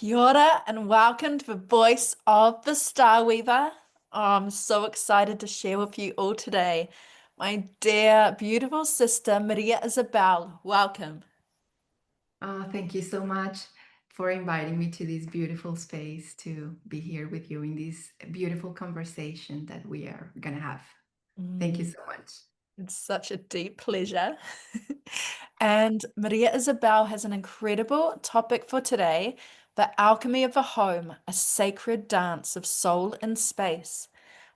Kia ora and welcome to the voice of the Starweaver. I'm so excited to share with you all today. My dear, beautiful sister, Maria Isabel, welcome. Thank you so much for inviting me to this beautiful space to be here with you in this beautiful conversation that we are going to have. Thank you Mm, so much. it's such a deep pleasure. And Maria Isabel has an incredible topic for today, the alchemy of the home, a sacred dance of soul and space.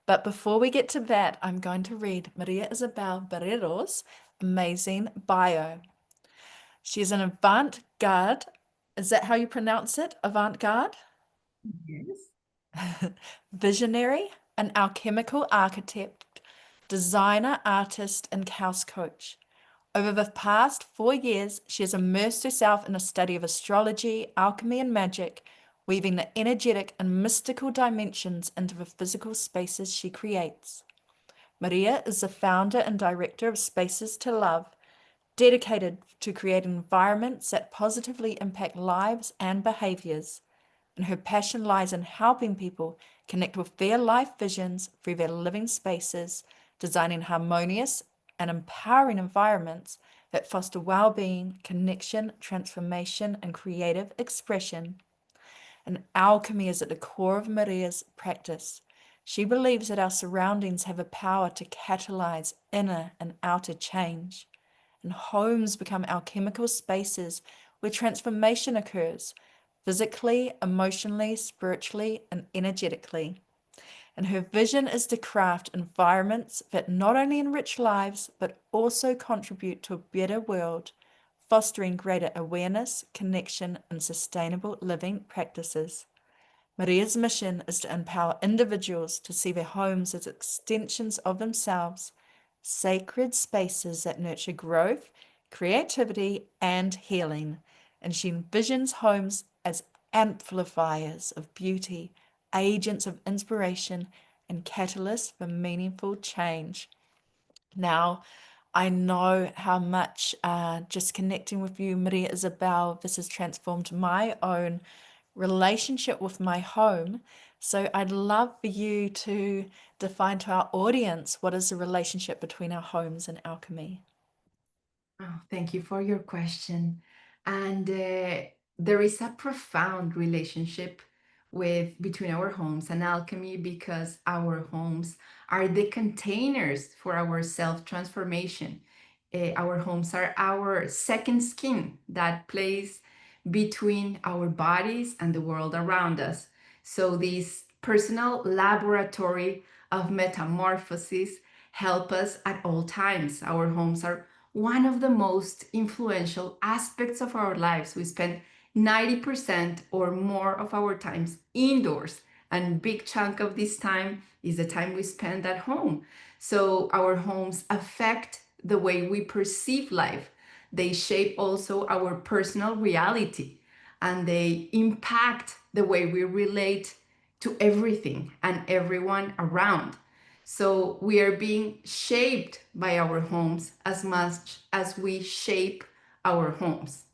But before we get to that, I'm going to read Maria Isabel Barrero's amazing bio. She's an avant-garde. Is that how you pronounce it? Avant-garde? Yes. Visionary, an alchemical architect, designer, artist, and house coach. Over the past 4 years, she has immersed herself in a study of astrology, alchemy, and magic, weaving the energetic and mystical dimensions into the physical spaces she creates. Maria is the founder and director of Spaces to Love, dedicated to creating environments that positively impact lives and behaviors. And her passion lies in helping people connect with their life visions through their living spaces, designing harmonious and empowering environments that foster well being, connection, transformation, and creative expression. And alchemy is at the core of Maria's practice. She believes that our surroundings have a power to catalyze inner and outer change, and homes become alchemical spaces where transformation occurs physically, emotionally, spiritually, and energetically. And her vision is to craft environments that not only enrich lives, but also contribute to a better world, fostering greater awareness, connection, and sustainable living practices. Maria's mission is to empower individuals to see their homes as extensions of themselves, sacred spaces that nurture growth, creativity, and healing. And she envisions homes as amplifiers of beauty, agents of inspiration, and catalysts for meaningful change. Now, I know how much just connecting with you, Maria Isabel, this has transformed my own relationship with my home. So I'd love for you to define to our audience what is the relationship between our homes and alchemy. Oh, thank you for your question. And there is a profound relationship with between our homes and alchemy because our homes are the containers for our self transformation. Our homes are our second skin that plays between our bodies and the world around us. So this personal laboratory of metamorphosis help us at all times. Our homes are one of the most influential aspects of our lives. We spend 90% or more of our times indoors, and big chunk of this time is the time we spend at home. So our homes affect the way we perceive life. They shape also our personal reality, and they impact the way we relate to everything and everyone around. So we are being shaped by our homes as much as we shape our homes.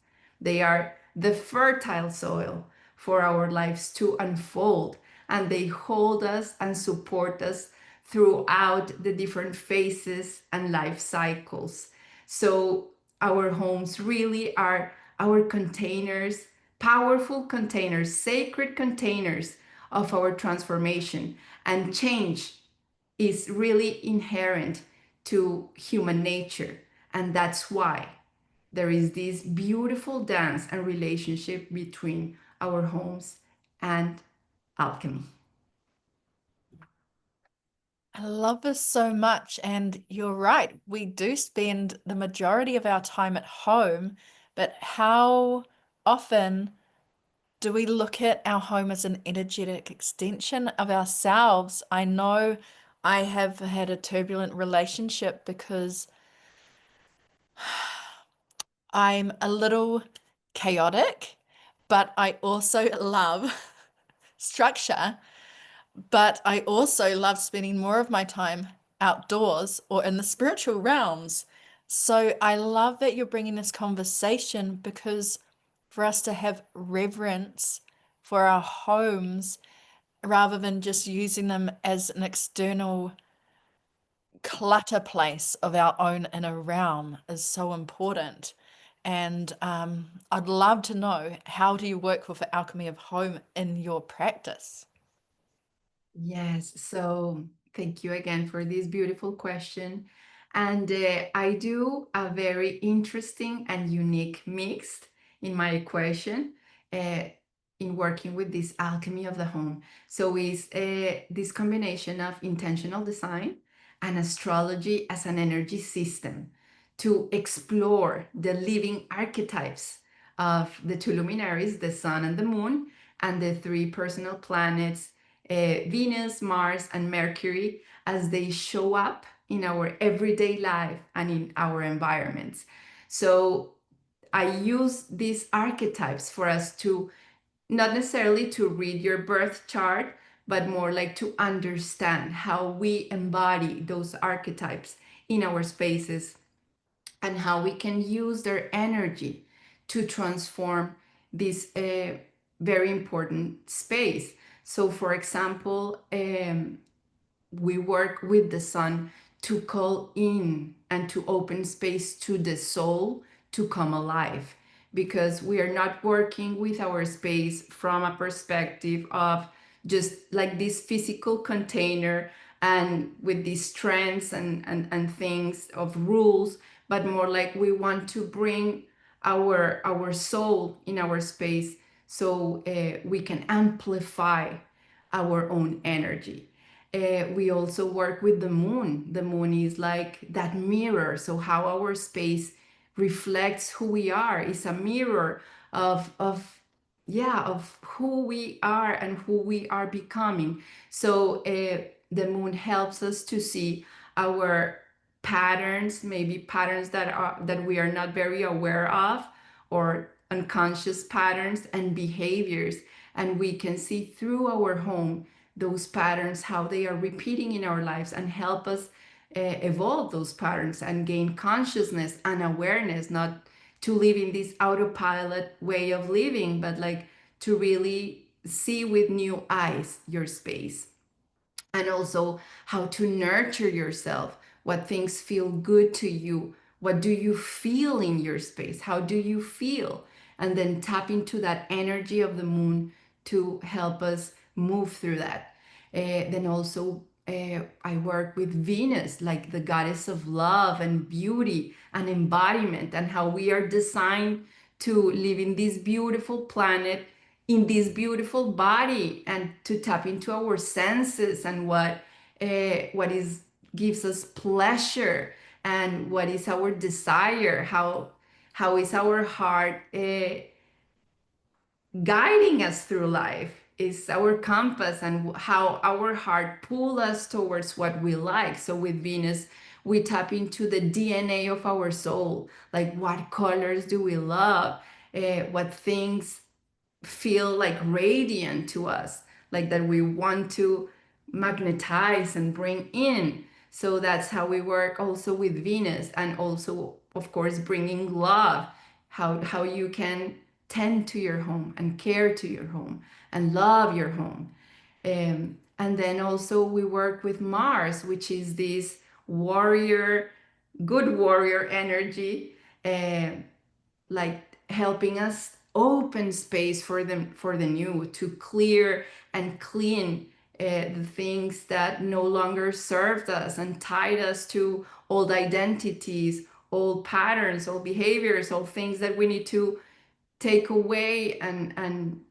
They are the fertile soil for our lives to unfold, and they hold us and support us throughout the different phases and life cycles. So our homes really are our containers, powerful containers, sacred containers of our transformation and change is really inherent to human nature. And that's why there is this beautiful dance and relationship between our homes and alchemy. I love this so much. And you're right, we do spend the majority of our time at home, but how often do we look at our home as an energetic extension of ourselves? I know I have had a turbulent relationship because I'm a little chaotic, but I also love structure. But I also love spending more of my time outdoors or in the spiritual realms. So I love that you're bringing this conversation because for us to have reverence for our homes rather than just using them as an external clutter place of our own inner realm is so important. And I'd love to know, how do you work with the alchemy of home in your practice? Yes, so thank you again for this beautiful question. And I do a very interesting and unique mix in my equation uh, in working with this alchemy of the home. So it's this combination of intentional design and astrology as an energy system to explore the living archetypes of the two luminaries, the sun and the moon, and the three personal planets, Venus, Mars, and Mercury, as they show up in our everyday life and in our environments. So I use these archetypes for us to not necessarily to read your birth chart, but more like to understand how we embody those archetypes in our spaces and how we can use their energy to transform this very important space. So, for example, we work with the sun to call in and to open space to the soul to come alive, because we are not working with our space from a perspective of just like this physical container and with these trends and things of rules, but more like we want to bring our soul in our space, so we can amplify our own energy. We also work with the moon. The moon is like that mirror. So how our space reflects who we are is a mirror of yeah, of who we are and who we are becoming. So the moon helps us to see our patterns, maybe patterns that we are not very aware of, or unconscious patterns and behaviors, and we can see through our home those patterns, how they are repeating in our lives, and help us evolve those patterns and gain consciousness and awareness, not to live in this autopilot way of living, but like to really see with new eyes your space, and also how to nurture yourself, what things feel good to you, what do you feel in your space, how do you feel, and then tap into that energy of the moon to help us move through that. Then also I work with Venus, like the goddess of love and beauty and embodiment, and how we are designed to live in this beautiful planet, in this beautiful body, and to tap into our senses and what is gives us pleasure, and what is our desire, how is our heart guiding us through life, is our compass, and how our heart pull us towards what we like. So with Venus, we tap into the DNA of our soul, like what colors do we love, what things feel like radiant to us, like that we want to magnetize and bring in. So that's how we work also with Venus, and also, of course, bringing love, how you can tend to your home and care to your home and love your home. And then also we work with Mars, which is this warrior, good warrior energy, uh, like helping us open space for them, for the new, to clear and clean the things that no longer served us and tied us to old identities, old patterns, old behaviors, old things that we need to take away and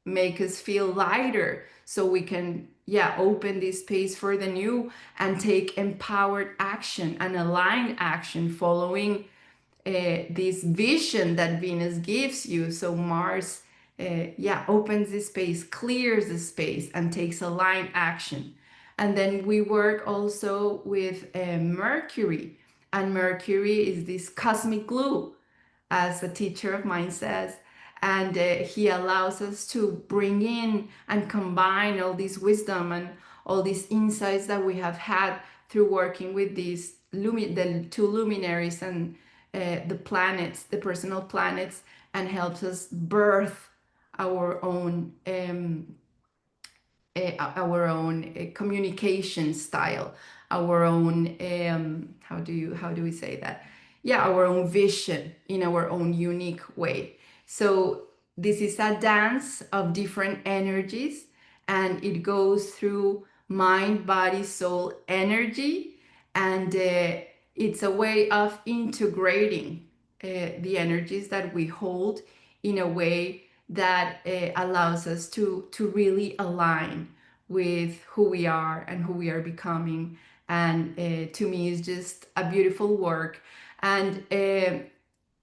make us feel lighter, so we can, yeah, open this space for the new and take empowered action and aligned action, following this vision that Venus gives you. So Mars, yeah, opens the space, clears the space, and takes aligned action. And then we work also with Mercury, and Mercury is this cosmic glue, as a teacher of mine says. And he allows us to bring in and combine all this wisdom and all these insights that we have had through working with these the two luminaries and the planets, the personal planets, and helps us birth our own communication style, our own how do we say that? Yeah, our own vision in our own unique way. So this is a dance of different energies, and it goes through mind, body, soul, energy, and it's a way of integrating the energies that we hold in a way that allows us to really align with who we are and who we are becoming. And to me, it's just a beautiful work. And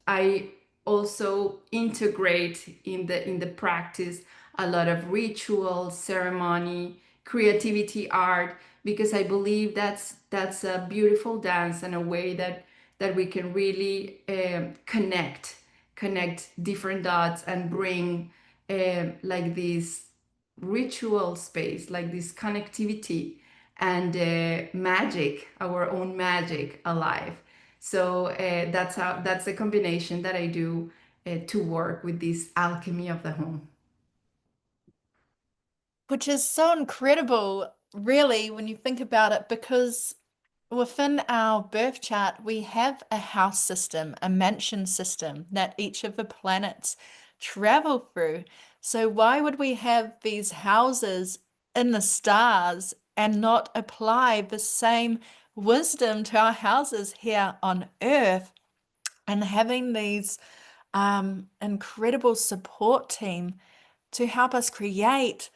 I also integrate in the practice a lot of ritual, ceremony, creativity, art, because I believe that's a beautiful dance and a way that we can really connect different dots and bring like this ritual space, like this connectivity and magic, our own magic alive. So that's a combination that I do to work with this alchemy of the home. Which is so incredible, really, when you think about it, because within our birth chart, we have a house system, a mansion system that each of the planets travel through. So, why would we have these houses in the stars and not apply the same wisdom to our houses here on Earth and having these incredible support team to help us create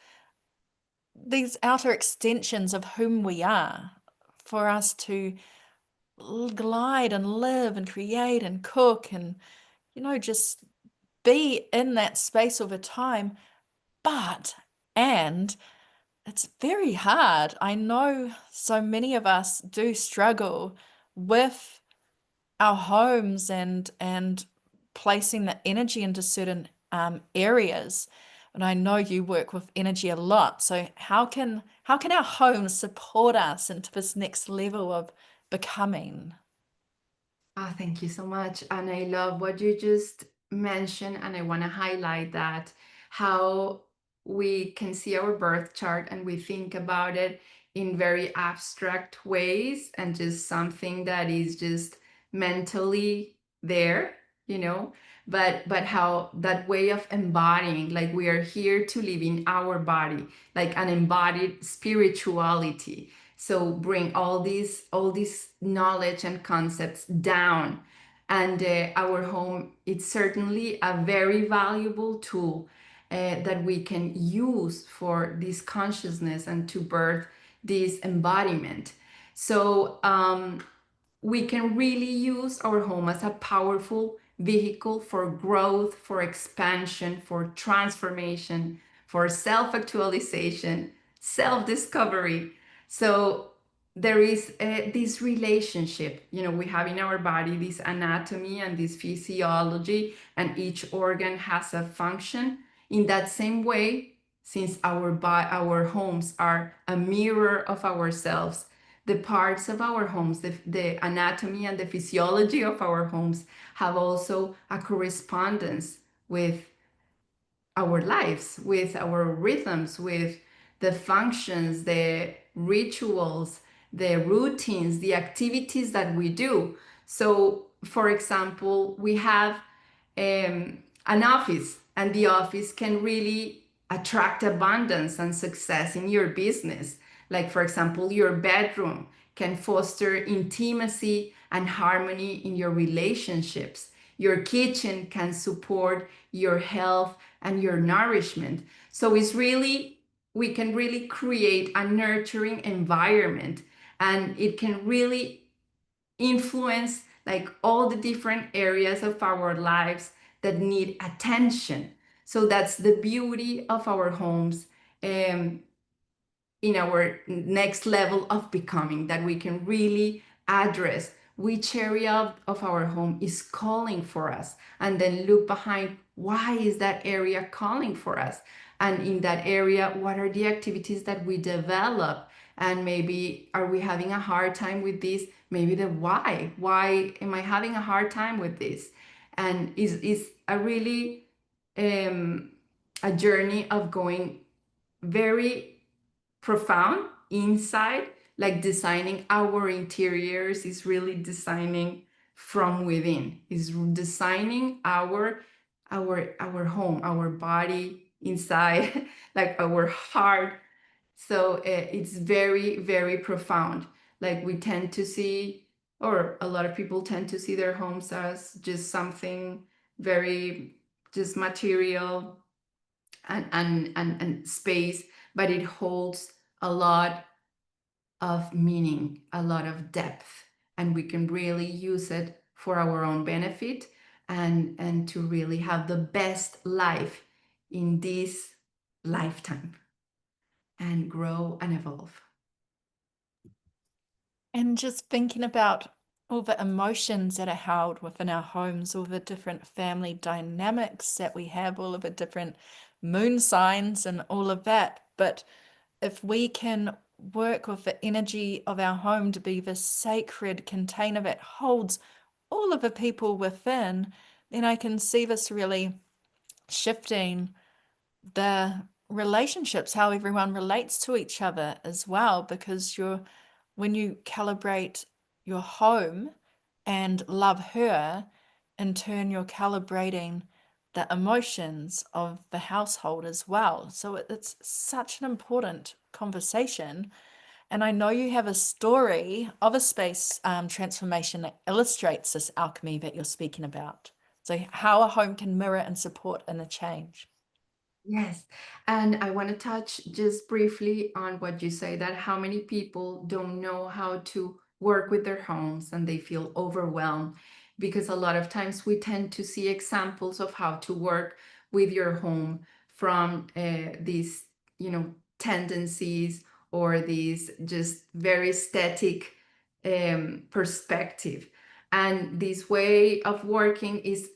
these outer extensions of whom we are for us to glide and live and create and cook and, just be in that space over time. But, and it's very hard. I know so many of us do struggle with our homes and placing the energy into certain areas. And I know you work with energy a lot. So how can our homes support us into this next level of becoming? Ah, thank you so much. And I love what you just mentioned. And I want to highlight that how we can see our birth chart and we think about it in very abstract ways and just something that is just mentally there, you know, but how that way of embodying, like we are here to live in our body, like an embodied spirituality, so bring all these knowledge and concepts down. And our home, it's certainly a very valuable tool that we can use for this consciousness and to birth this embodiment. So we can really use our home as a powerful vehicle for growth, for expansion, for transformation, for self actualization, self discovery. So there is this relationship, we have in our body this anatomy and this physiology, and each organ has a function. In that same way, since our homes are a mirror of ourselves, the parts of our homes, the anatomy and the physiology of our homes have also a correspondence with our lives, with our rhythms, with the functions, the rituals, the routines, the activities that we do. So, for example, we have an office, and the office can really attract abundance and success in your business. Like, for example, your bedroom can foster intimacy and harmony in your relationships. Your kitchen can support your health and your nourishment. So it's really, we can really create a nurturing environment, and it can really influence like all the different areas of our lives that need attention. So that's the beauty of our homes. In our next level of becoming, that we can really address which area of our home is calling for us, and then look behind, why is that area calling for us, and in that area, what are the activities that we develop, and maybe are we having a hard time with this, maybe the why am I having a hard time with this, and is a really um, a journey of going very profound inside, like designing our interiors is really designing from within, is designing our home, our body inside, like our heart. So it's very, very profound. Like we tend to see, or a lot of people tend to see their homes as just something very just material and space, but it holds a lot of meaning, a lot of depth, and we can really use it for our own benefit and to really have the best life in this lifetime and grow and evolve. And just thinking about all the emotions that are held within our homes, all the different family dynamics that we have, all of the different moon signs and all of that. But if we can work with the energy of our home to be this sacred container that holds all of the people within, then I can see this really shifting the relationships, how everyone relates to each other as well, because when you calibrate your home and love her, in turn, you're calibrating the emotions of the household as well. So it's such an important conversation. And I know you have a story of a space transformation that illustrates this alchemy that you're speaking about. So, how a home can mirror and support inner change. Yes. And I want to touch just briefly on what you say, that how many people don't know how to work with their homes and they feel overwhelmed, because a lot of times we tend to see examples of how to work with your home from these, tendencies or these just very static perspective. And this way of working is,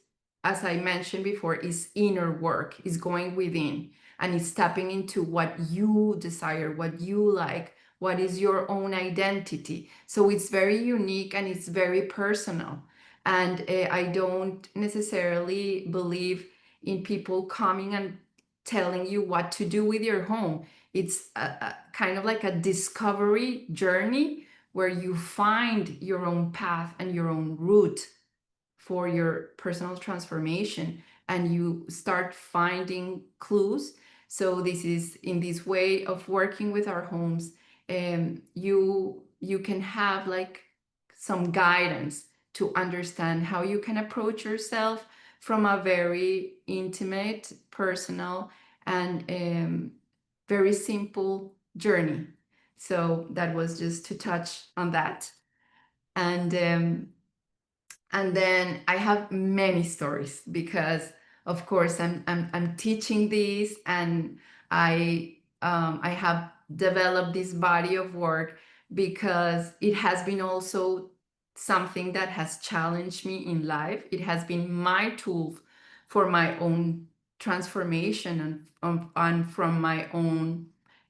as I mentioned before, is inner work, is going within and is tapping into what you desire, what you like, what is your own identity. So it's very unique and it's very personal. And I don't necessarily believe in people coming and telling you what to do with your home. It's a kind of like a discovery journey where you find your own path and your own route for your personal transformation, and you start finding clues. So this is in this way of working with our homes, you can have like some guidance to understand how you can approach yourself from a very intimate, personal, and very simple journey. So that was just to touch on that. And then I have many stories because, of course, I'm teaching these, and I have developed this body of work because it has been also something that has challenged me in life. It has been my tool for my own transformation and from my own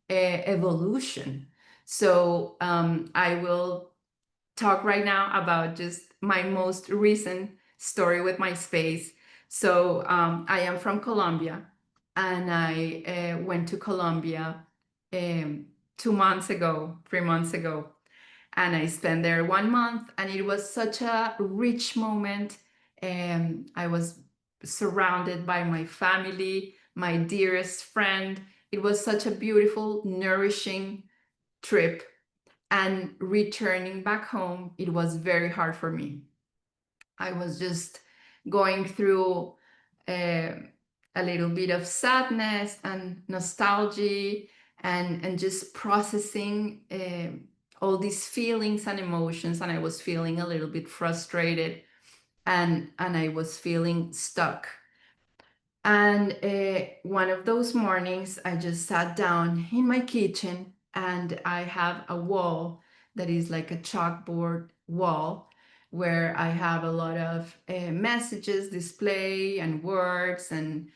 evolution. So I will talk right now about just my most recent story with my space. So I am from Colombia, and I went to Colombia 2 months ago, 3 months ago, and I spent there 1 month, and it was such a rich moment. I was surrounded by my family, my dearest friend. It was such a beautiful, nourishing trip, and returning back home, it was very hard for me. I was just going through uh, a little bit of sadness and nostalgia, and just processing all these feelings and emotions. And I was feeling a little bit frustrated, and I was feeling stuck. And one of those mornings, I just sat down in my kitchen, and I have a wall that is like a chalkboard wall where I have a lot of messages display and words and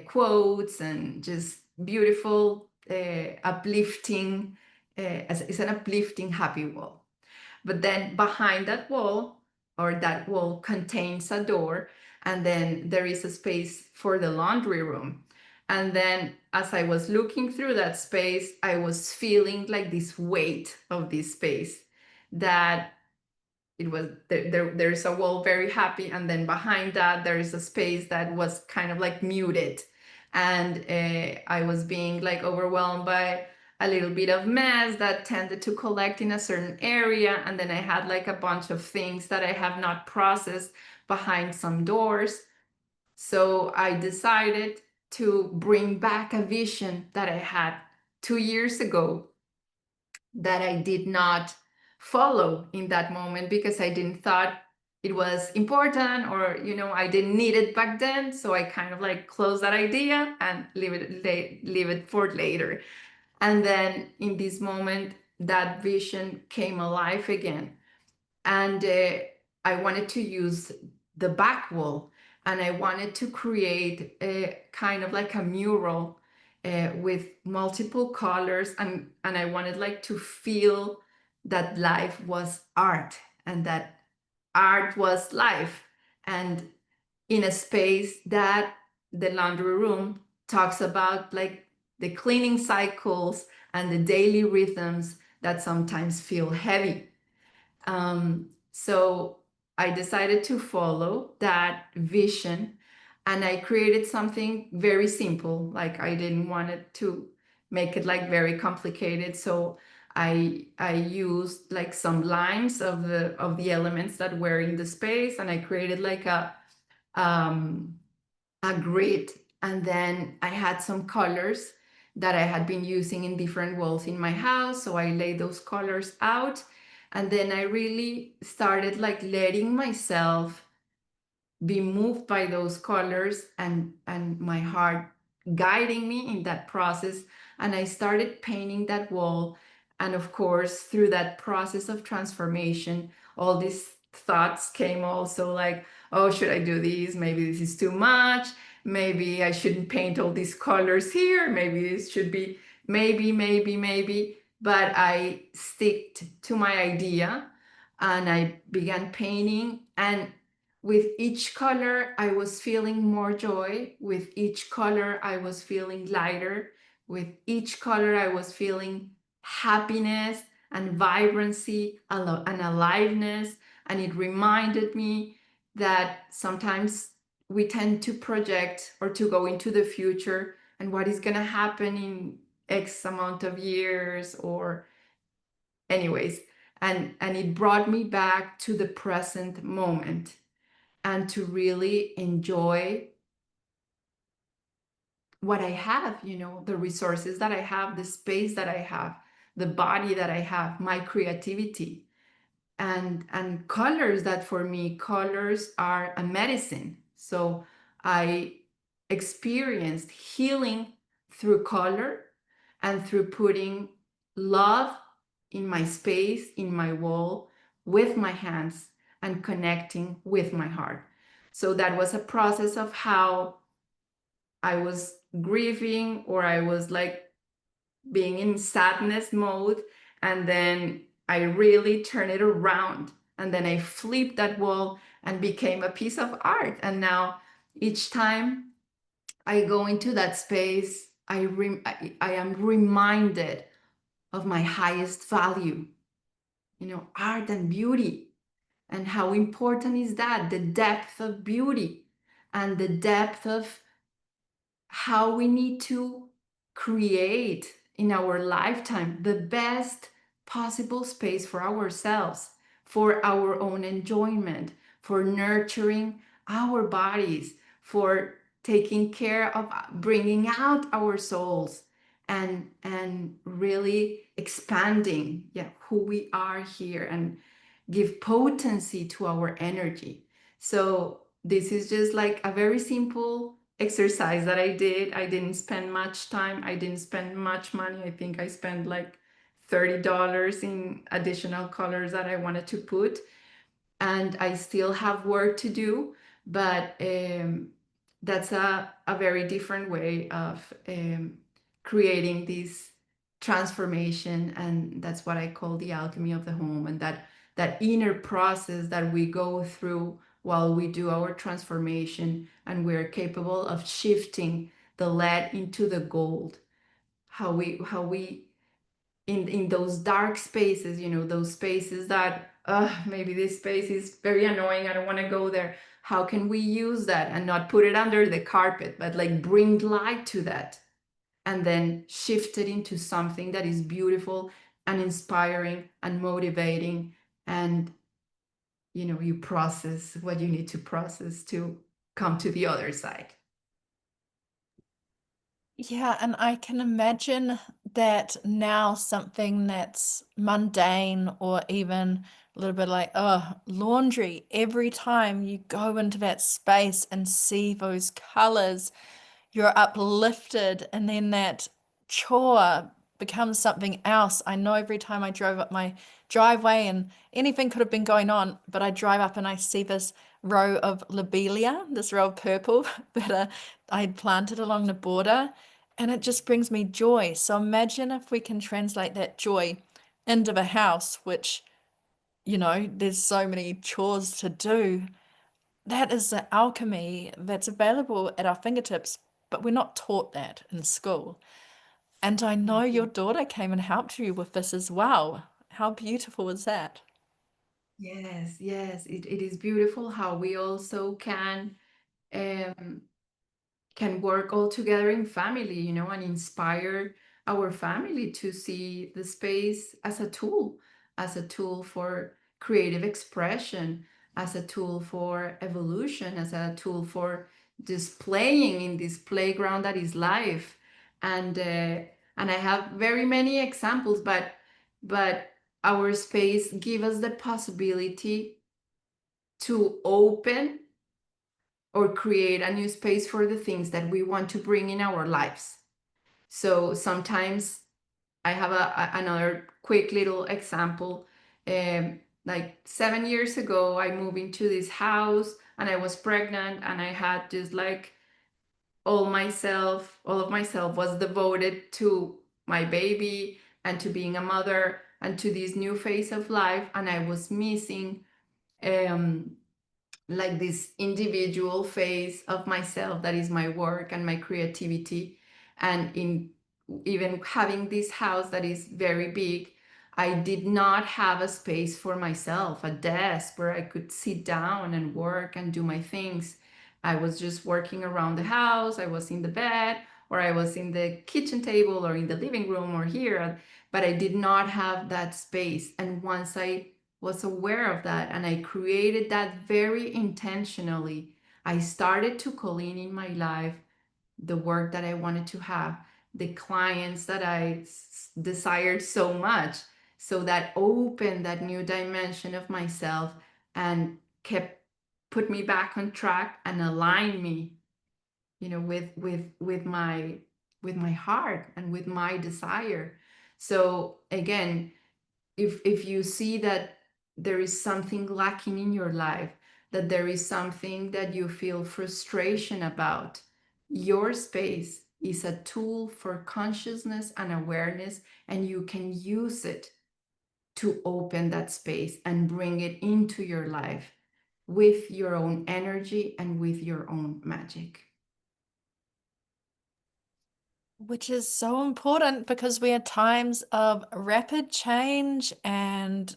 quotes and just beautiful, uplifting. It's an uplifting, happy wall. But then behind that wall, or that wall contains a door, and then there is a space for the laundry room. And then as I was looking through that space, I was feeling like this weight of this space, that it was there's a wall very happy, and then behind that there is a space that was kind of like muted, and I was being like overwhelmed by a little bit of mess that tended to collect in a certain area, and then I had like a bunch of things that I have not processed behind some doors. So I decided to bring back a vision that I had 2 years ago that I did not follow in that moment because I didn't thought it was important, or I didn't need it back then. So I kind of like closed that idea and leave it for later. And then in this moment, that vision came alive again, and I wanted to use the back wall, and I wanted to create a kind of like a mural with multiple colors, and I wanted like to feel that life was art, and that art was life, and in a space that the laundry room talks about, like the cleaning cycles and the daily rhythms that sometimes feel heavy. So I decided to follow that vision, and I created something very simple. Like, I didn't want it to make it like very complicated. So I used like some lines of the elements that were in the space, and I created like um, a grid. And then I had some colors that I had been using in different walls in my house. So I laid those colors out. And then I really started like letting myself be moved by those colors, and my heart guiding me in that process. And I started painting that wall. And of course, through that process of transformation, all these thoughts came also, like, oh, should I do this? Maybe this is too much. Maybe I shouldn't paint all these colors here. Maybe this should be, maybe. But I sticked to my idea, and I began painting. And with each color, I was feeling more joy. With each color, I was feeling lighter. With each color, I was feeling happiness and vibrancy and aliveness. And it reminded me that sometimes we tend to project or to go into the future and what is going to happen in X amount of years, or anyways. And it brought me back to the present moment, and to really enjoy what I have, the resources that I have, the space that I have, the body that I have, my creativity, and colors. That for me, colors are a medicine. So I experienced healing through color, and through putting love in my space, in my wall, with my hands, and connecting with my heart. So that was a process of how I was grieving, or I was like being in sadness mode. And then I really turned it around. And then I flipped that wall and became a piece of art. And now each time I go into that space, I am reminded of my highest value, art and beauty. And how important is that? The depth of beauty, and the depth of how we need to create in our lifetime the best possible space for ourselves, for our own enjoyment, for nurturing our bodies, for taking care of bringing out our souls, and really expanding, who we are here, and give potency to our energy. So this is just like a very simple exercise that I did. I didn't spend much time. I didn't spend much money. I think I spent like $30 in additional colors that I wanted to put. And I still have work to do, but that's a very different way of creating this transformation. And that's what I call the alchemy of the home, and that inner process that we go through while we do our transformation, and we're capable of shifting the lead into the gold. How we in those dark spaces, those spaces that maybe this space is very annoying, I don't want to go there. How can we use that and not put it under the carpet, but like bring light to that, and then shift it into something that is beautiful and inspiring and motivating, and you process what you need to process to come to the other side. Yeah, and I can imagine that now something that's mundane or even a little bit like, oh, laundry, every time you go into that space and see those colors, you're uplifted, and then that chore becomes something else. I know every time I drove up my driveway and anything could have been going on, but I drive up and I see this row of lobelia, this row of purple that I'd planted along the border, and it just brings me joy. So imagine if we can translate that joy into the house, which, there's so many chores to do. That is the alchemy that's available at our fingertips, but we're not taught that in school. And I know your Mhm. daughter came and helped you with this as well. How beautiful is that? Yes, yes, it is beautiful how we also um, can work all together in family, and inspire our family to see the space as a tool for creative expression, as a tool for evolution, as a tool for displaying in this playground that is life. And I have very many examples, but our space give us the possibility to open or create a new space for the things that we want to bring in our lives. So sometimes I have another quick little example. Like 7 years ago, I moved into this house and I was pregnant, and I had just like all of myself was devoted to my baby and to being a mother and to this new phase of life. And I was missing um, like this individual phase of myself that is my work and my creativity. And in even having this house that is very big, I did not have a space for myself, a desk where I could sit down and work and do my things. I was just working around the house. I was in the bed, or I was in the kitchen table, or in the living room, or here, but I did not have that space. And once I was aware of that and I created that very intentionally, I started to call in my life the work that I wanted to have, the clients that I desired so much. So that opened that new dimension of myself and kept put me back on track and aligned me, with my heart and with my desire. So again, if you see that there is something lacking in your life, that there is something that you feel frustration about, your space is a tool for consciousness and awareness, and you can use it to open that space and bring it into your life with your own energy and with your own magic. Which is so important because we are times of rapid change and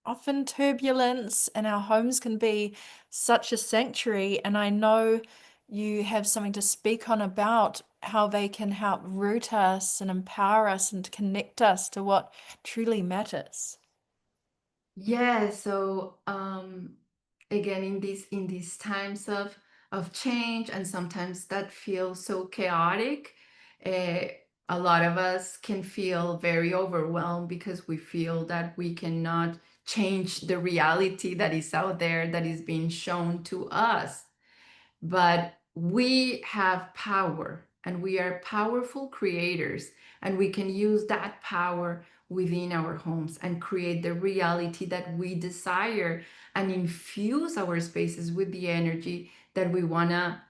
often turbulence, and our homes can be such a sanctuary. And I know you have something to speak on about how they can help root us and empower us and connect us to what truly matters. Yeah, so again, in these times of change, and sometimes that feels so chaotic, uh, a lot of us can feel very overwhelmed because we feel that we cannot change the reality that is out there, that is being shown to us. But we have power, and we are powerful creators, and we can use that power within our homes and create the reality that we desire, and infuse our spaces with the energy that we want to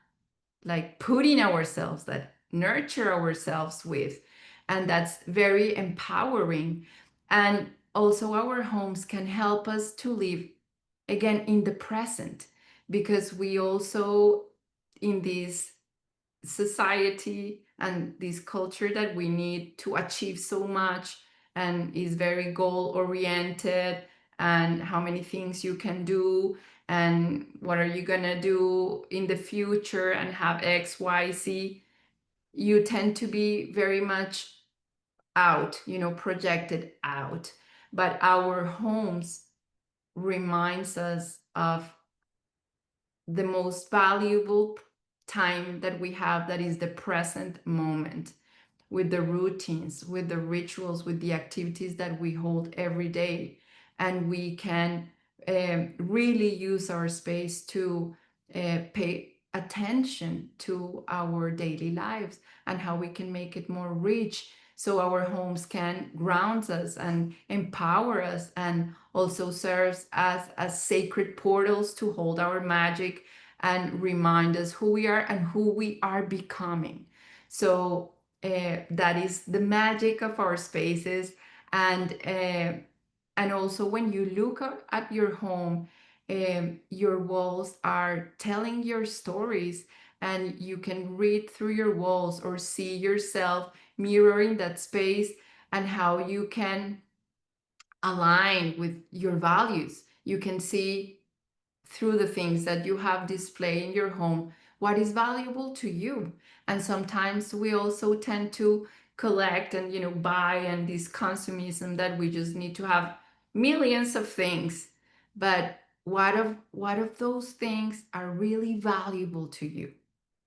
like put in ourselves, that nurture ourselves with. And that's very empowering. And also our homes can help us to live again in the present, because we also in this society and this culture that we need to achieve so much and is very goal oriented, and how many things you can do and what are you gonna do in the future and have XYZ, you tend to be very much out, projected out. But our homes reminds us of the most valuable time that we have, that is the present moment, with the routines, with the rituals, with the activities that we hold every day. And we can really use our space to pay attention to our daily lives and how we can make it more rich, so our homes can ground us and empower us, and also serves as sacred portals to hold our magic and remind us who we are and who we are becoming. So that is the magic of our spaces. And also, when you look at your home, your walls are telling your stories, and you can read through your walls or see yourself mirroring that space, and how you can align with your values. You can see through the things that you have displayed in your home what is valuable to you. And sometimes we also tend to collect and buy, and this consumism that we just need to have millions of things. But what of those things are really valuable to you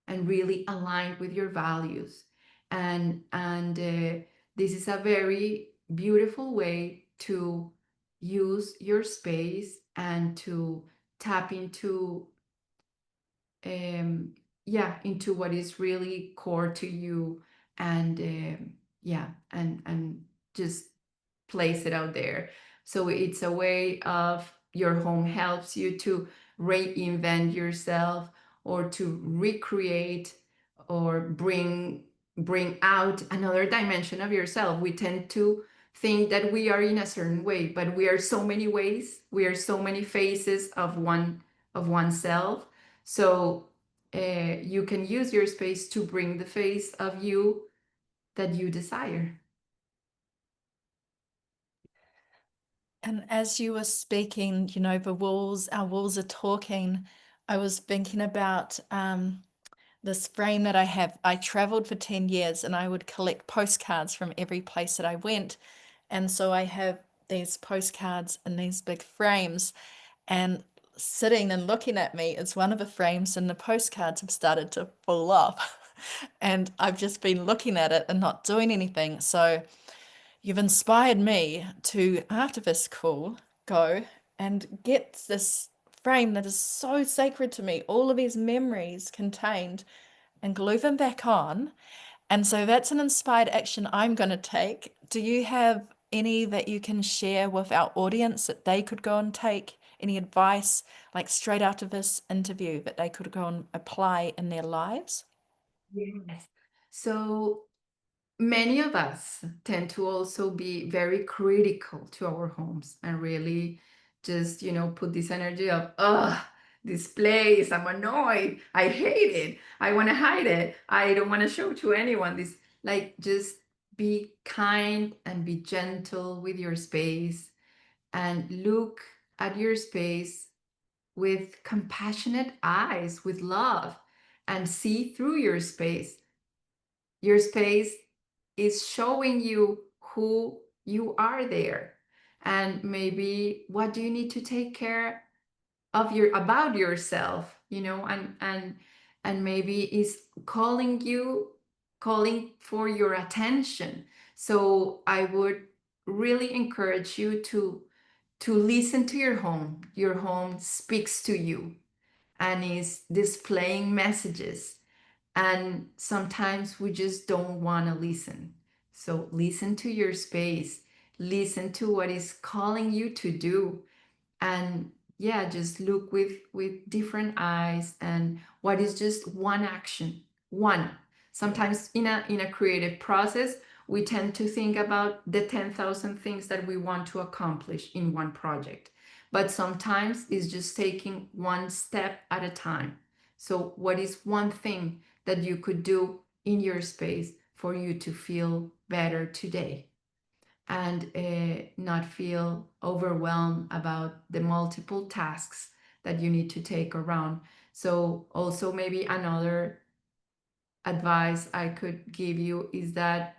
and really aligned with your values? And this is a very beautiful way to use your space and to tap into um yeah, into what is really core to you. And yeah, and just place it out there. So it's a way of, your home helps you to reinvent yourself, or to recreate, or bring out another dimension of yourself. We tend to think that we are in a certain way, but we are so many ways, we are so many faces of oneself. So you can use your space to bring the face of you that you desire. And as you were speaking, our walls are talking. I was thinking about this frame that I have. I traveled for 10 years and I would collect postcards from every place that I went. And so I have these postcards in these big frames, and sitting and looking at me is one of the frames, and the postcards have started to fall off. And I've just been looking at it and not doing anything. So you've inspired me to, after this call, go and get this frame that is so sacred to me, all of these memories contained, and glue them back on. And so that's an inspired action I'm going to take. Do you have any that you can share with our audience that they could go and take? Any advice, like straight out of this interview, that they could go and apply in their lives? Yes. So many of us tend to also be very critical to our homes, and really just, put this energy of, this place, I'm annoyed, I hate it, I want to hide it, I don't want to show to anyone. This, like, just be kind and be gentle with your space, and look at your space with compassionate eyes, with love, and see through your space. Your space is showing you who you are there, and maybe what do you need to take care of, about yourself, and maybe is calling for your attention. So I would really encourage you to listen to your home. Your home speaks to you and is displaying messages, and sometimes we just don't want to listen. So listen to your space, listen to what is calling you to do, and yeah, just look with different eyes, and what is just one action. One, sometimes in a creative process, we tend to think about the 10,000 things that we want to accomplish in one project, but sometimes it's just taking one step at a time. So what is one thing that you could do in your space for you to feel better today and not feel overwhelmed about the multiple tasks that you need to take around. So, also, maybe another advice I could give you is that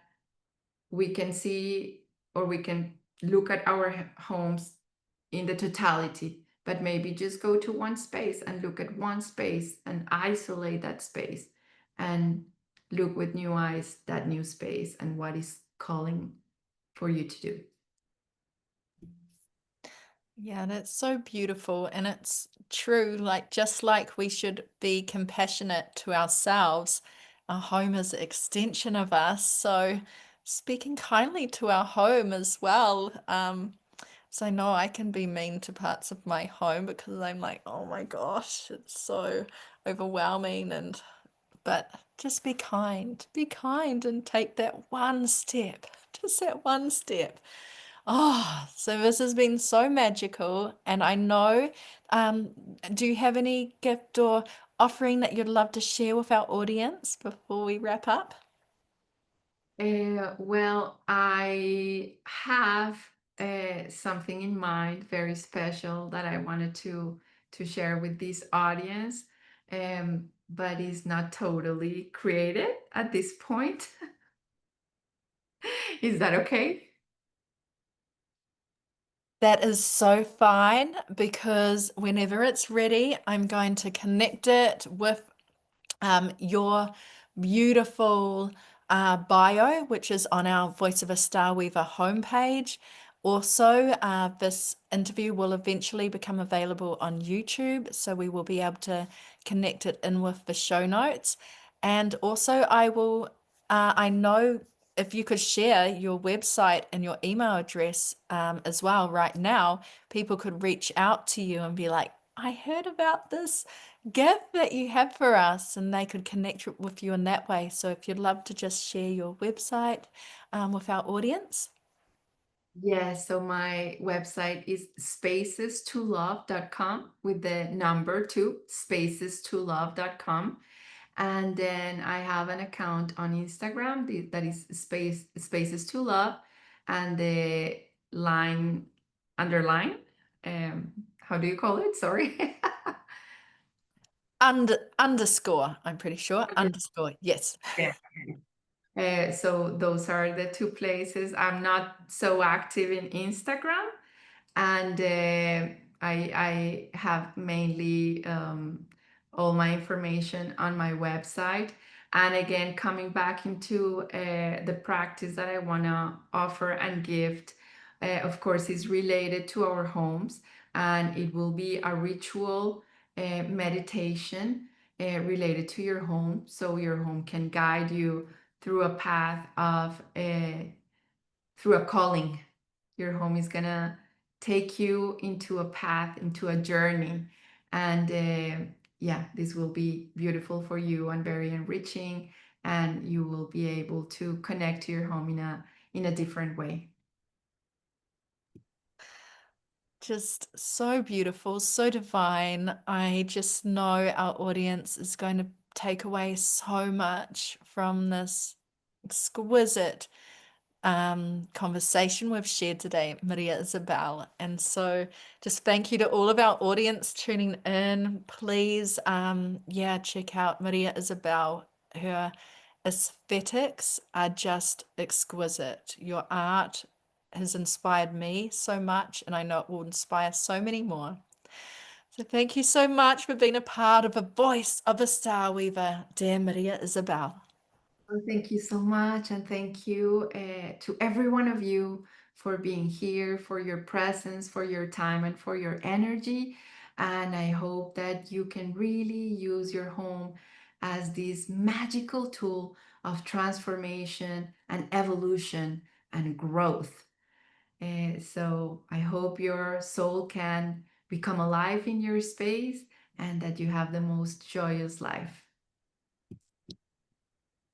we can see or we can look at our homes in the totality, but maybe just go to one space and look at one space and isolate that space and look with new eyes that new space and what is calling for you to do. Yeah, that's so beautiful. And it's true, like just like we should be compassionate to ourselves, our home is an extension of us. So speaking kindly to our home as well. So I know I can be mean to parts of my home because I'm like, oh my gosh, it's so overwhelming. And but just be kind and take that one step, just that one step. Oh, so this has been so magical. And I know, um, do you have any gift or offering that you'd love to share with our audience before we wrap up? Well, I have something in mind very special that I wanted to share with this audience, but it's not totally created at this point. Is that okay? That is so fine because whenever it's ready, I'm going to connect it with your beautiful bio, which is on our Voice of a Starweaver homepage. Also, this interview will eventually become available on YouTube, so we will be able to connect it in with the show notes. And also, I know if you could share your website and your email address as well right now, people could reach out to you and be like, I heard about this gift that you have for us, and they could connect with you in that way. So if you'd love to just share your website with our audience. Yes, so my website is spacestolove.com with the number two, spacestolove.com. And then I have an account on Instagram that is spaces to love and the line underline. How do you call it? Sorry. Underscore, I'm pretty sure. Underscore, yes. Yeah. So those are the two places. I'm not so active in Instagram, and I have mainly all my information on my website. And again, coming back into the practice that I want to offer and gift, of course, is related to our homes, and it will be a ritual meditation related to your home, so your home can guide you through a path of through a calling. Your home is gonna take you into a path, into a journey, and yeah, this will be beautiful for you and very enriching, and you will be able to connect to your home in a different way. Just so beautiful, so divine. I just know our audience is going to take away so much from this exquisite conversation we've shared today, Maria Isabel. And so just thank you to all of our audience tuning in. Please, yeah, check out Maria Isabel. Her aesthetics are just exquisite. Your art has inspired me so much, and I know it will inspire so many more. So thank you so much for being a part of a voice of a star weaver, dear Maria Isabel. Well, thank you so much, and thank you to every one of you for being here, for your presence, for your time, and for your energy. And I hope that you can really use your home as this magical tool of transformation and evolution and growth. So I hope your soul can become alive in your space and that you have the most joyous life.